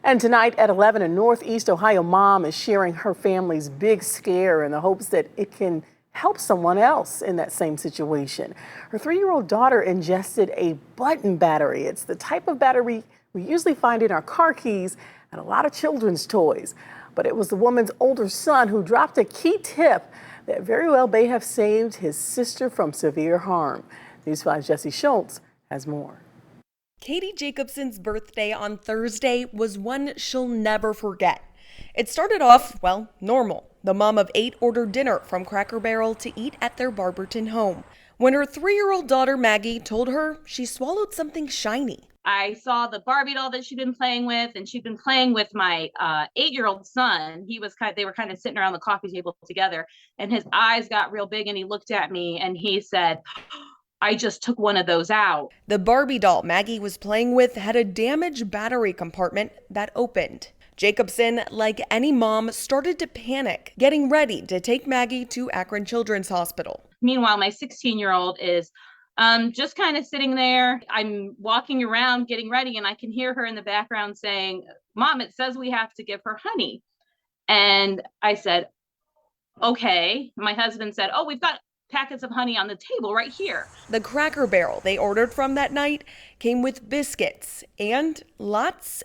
And tonight at 11, a Northeast Ohio mom is sharing her family's big scare in the hopes that it can help someone else in that same situation. Her 3-year-old daughter ingested a button battery. It's the type of battery we usually find in our car keys and a lot of children's toys. But it was the woman's older son who dropped a key tip that very well may have saved his sister from severe harm. News 5's Jesse Schultz has more. Katie Jacobson's birthday on Thursday was one she'll never forget. It started off, well, normal. The mom of 8 ordered dinner from Cracker Barrel to eat at their Barberton home, when her 3-year-old daughter Maggie told her she swallowed something shiny. I saw the Barbie doll that she'd been playing with, and she'd been playing with my 8-year-old son. They were kind of sitting around the coffee table together, and his eyes got real big, and he looked at me and he said, "I just took one of those out." The Barbie doll Maggie was playing with had a damaged battery compartment that opened. Jacobson, like any mom, started to panic, getting ready to take Maggie to Akron Children's Hospital. Meanwhile, my 16-year-old is just kind of sitting there. I'm walking around getting ready, and I can hear her in the background saying, "Mom, it says we have to give her honey." And I said, "Okay." My husband said, "Oh, we've got packets of honey on the table right here." The Cracker Barrel they ordered from that night came with biscuits and lots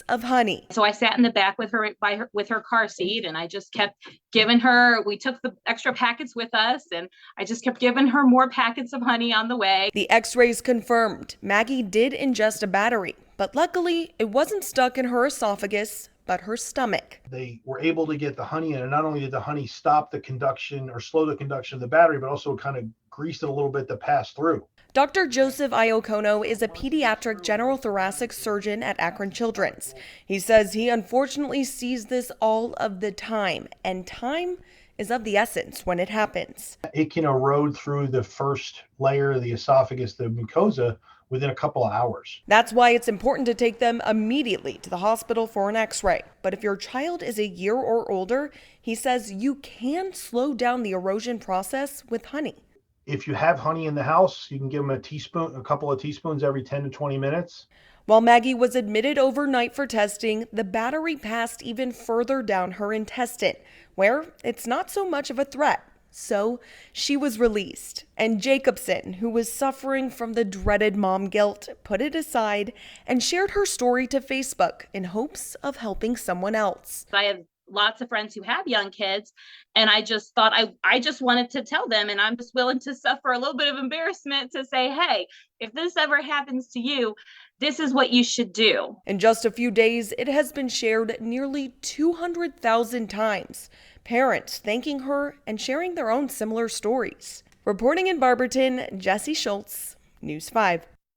of honey. So I sat in the back with her with her car seat, and I just kept giving her. We took the extra packets with us, and I just kept giving her more packets of honey on the way. The x-rays confirmed Maggie did ingest a battery, but luckily it wasn't stuck in her esophagus, but her stomach. They were able to get the honey in, and not only did the honey stop the conduction or slow the conduction of the battery, but also kind of greased it a little bit to pass through. Dr. Joseph Iacono is a pediatric general thoracic surgeon at Akron Children's. He says he unfortunately sees this all of the time, and time is of the essence when it happens. It can erode through the first layer of the esophagus, the mucosa, within a couple of hours. That's why it's important to take them immediately to the hospital for an x-ray. But if your child is a year or older, he says you can slow down the erosion process with honey. If you have honey in the house, you can give them a couple of teaspoons every 10 to 20 minutes. While Maggie was admitted overnight for testing, the battery passed even further down her intestine, where it's not so much of a threat. So she was released, and Jacobson, who was suffering from the dreaded mom guilt, put it aside and shared her story to Facebook in hopes of helping someone else. I have lots of friends who have young kids, and I just thought I just wanted to tell them, and I'm just willing to suffer a little bit of embarrassment to say, hey, if this ever happens to you, this is what you should do. In just a few days, it has been shared nearly 200,000 times. Parents thanking her and sharing their own similar stories. Reporting in Barberton, Jesse Schultz, News 5.